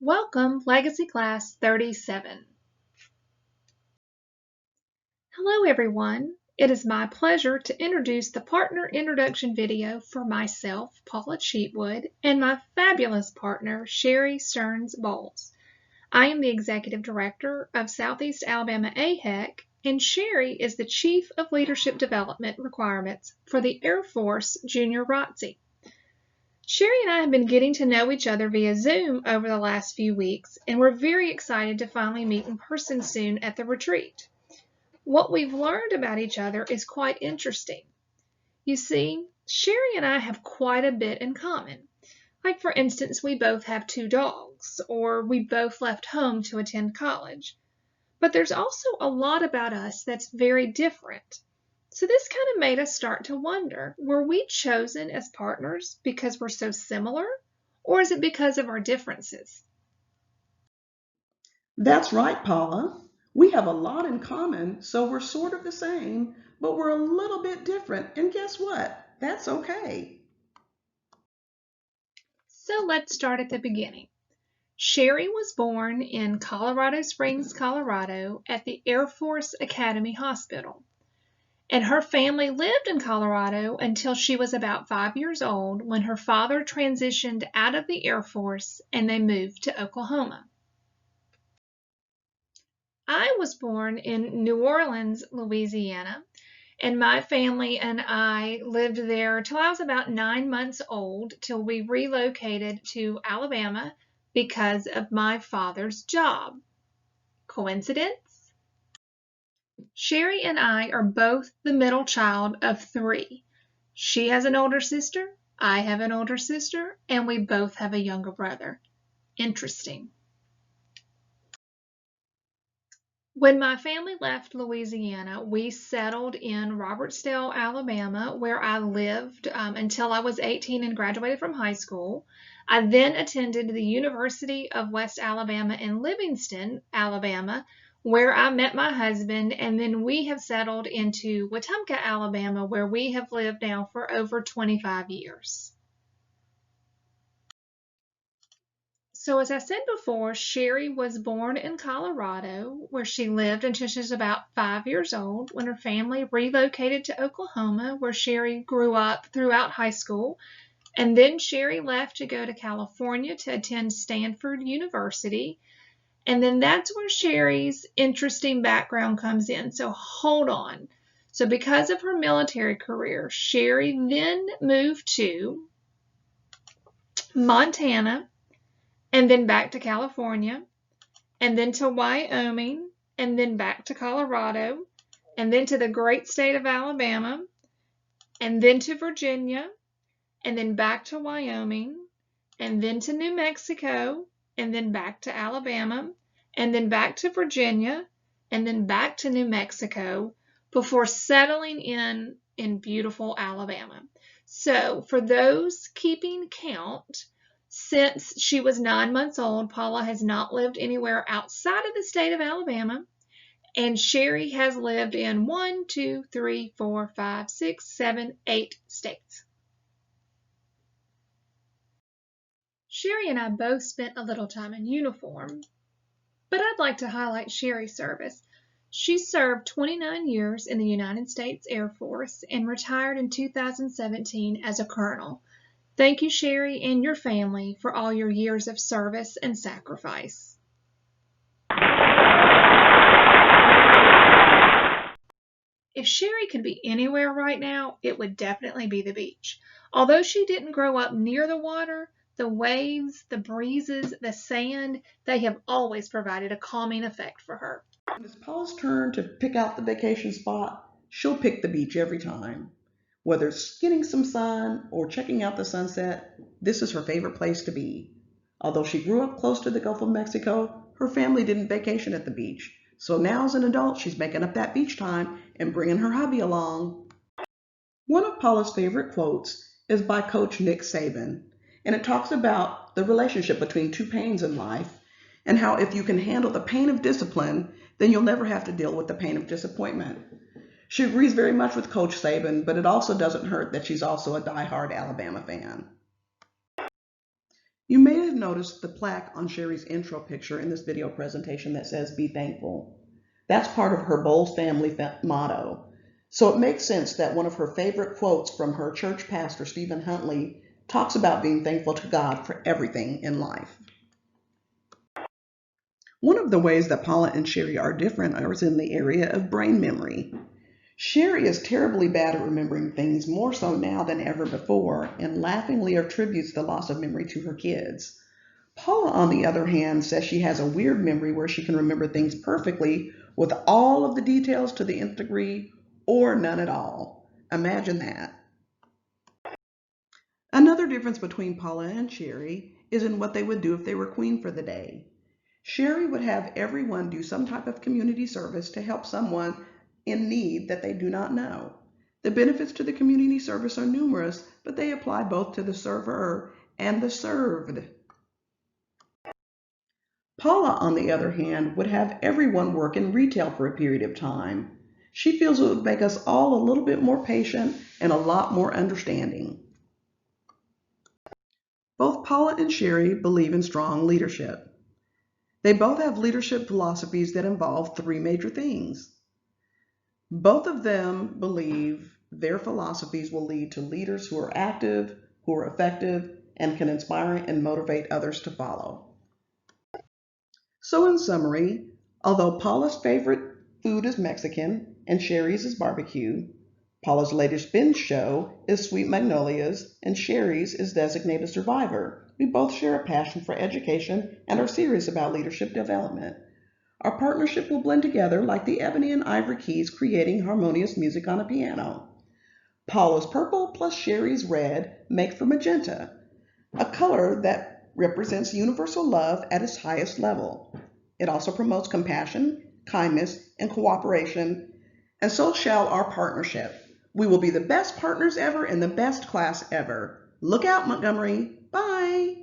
Welcome, Legacy Class 37. Hello, everyone. It is my pleasure to introduce the partner introduction video for myself, Paula Cheatwood, and my fabulous partner, Sherry Stearns-Boles. I am the Executive Director of Southeast Alabama AHEC, and Sherry is the Chief of Leadership Development Requirements for the Air Force Junior ROTC. Sherry and I have been getting to know each other via Zoom over the last few weeks, and we're very excited to finally meet in person soon at the retreat. What we've learned about each other is quite interesting. You see, Sherry and I have quite a bit in common. Like, for instance, we both have 2 dogs, or we both left home to attend college. But there's also a lot about us that's very different. So this kind of made us start to wonder, were we chosen as partners because we're so similar, or is it because of our differences? That's right, Paula. We have a lot in common, so we're sort of the same, but we're a little bit different. And guess what? That's okay. So let's start at the beginning. Sherry was born in Colorado Springs, Colorado, at the Air Force Academy Hospital. And her family lived in Colorado until she was about 5 years old when her father transitioned out of the Air Force and they moved to Oklahoma. I was born in New Orleans, Louisiana, and my family and I lived there till I was about 9 months old, till we relocated to Alabama because of my father's job. Coincidence? Sherry and I are both the middle child of 3. She has an older sister, I have an older sister, and we both have a younger brother. Interesting. When my family left Louisiana, we settled in Robertsdale, Alabama, where I lived until I was 18 and graduated from high school. I then attended the University of West Alabama in Livingston, Alabama, where I met my husband, and then we have settled into Wetumpka, Alabama, where we have lived now for over 25 years. So as I said before, Sherry was born in Colorado, where she lived until she was about 5 years old, when her family relocated to Oklahoma, where Sherry grew up throughout high school. And then Sherry left to go to California to attend Stanford University. And then that's where Sherry's interesting background comes in. So hold on. So because of her military career, Sherry then moved to Montana, and then back to California, and then to Wyoming, and then back to Colorado, and then to the great state of Alabama, and then to Virginia, and then back to Wyoming, and then to New Mexico, and then back to Alabama, and then back to Virginia, and then back to New Mexico, before settling in beautiful Alabama. So for those keeping count, since she was 9 months old, Paula has not lived anywhere outside of the state of Alabama, and Sherry has lived in 1, 2, 3, 4, 5, 6, 7, 8 states. Sherry and I both spent a little time in uniform, but I'd like to highlight Sherry's service. She served 29 years in the United States Air Force and retired in 2017 as a colonel. Thank you, Sherry, and your family for all your years of service and sacrifice. If Sherry could be anywhere right now, it would definitely be the beach. Although she didn't grow up near the water, the waves, the breezes, the sand, they have always provided a calming effect for her. When it's Paula's turn to pick out the vacation spot, she'll pick the beach every time. Whether it's getting some sun or checking out the sunset, this is her favorite place to be. Although she grew up close to the Gulf of Mexico, her family didn't vacation at the beach. So now as an adult, she's making up that beach time and bringing her hubby along. One of Paula's favorite quotes is by Coach Nick Saban, and it talks about the relationship between 2 pains in life and how if you can handle the pain of discipline, then you'll never have to deal with the pain of disappointment. She agrees very much with Coach Saban, but it also doesn't hurt that she's also a diehard Alabama fan. You may have notice the plaque on Sherry's intro picture in this video presentation that says, "Be thankful." That's part of her Boles family motto. So it makes sense that one of her favorite quotes from her church pastor, Stephen Huntley, talks about being thankful to God for everything in life. One of the ways that Paula and Sherry are different is in the area of brain memory. Sherry is terribly bad at remembering things, more so now than ever before, and laughingly attributes the loss of memory to her kids. Paula, on the other hand, says she has a weird memory where she can remember things perfectly with all of the details to the nth degree or none at all. Imagine that. Another difference between Paula and Sherry is in what they would do if they were queen for the day. Sherry would have everyone do some type of community service to help someone in need that they do not know. The benefits to the community service are numerous, but they apply both to the server and the served. Paula, on the other hand, would have everyone work in retail for a period of time. She feels it would make us all a little bit more patient and a lot more understanding. Both Paula and Sherry believe in strong leadership. They both have leadership philosophies that involve three major things. Both of them believe their philosophies will lead to leaders who are active, who are effective, and can inspire and motivate others to follow. So in summary, although Paula's favorite food is Mexican and Sherry's is barbecue, Paula's latest binge show is Sweet Magnolias and Sherry's is Designated Survivor. We both share a passion for education and are serious about leadership development. Our partnership will blend together like the ebony and ivory keys creating harmonious music on a piano. Paula's purple plus Sherry's red make for magenta, a color that represents universal love at its highest level. It also promotes compassion, kindness, and cooperation, and so shall our partnership. We will be the best partners ever in the best class ever. Look out, Montgomery. Bye.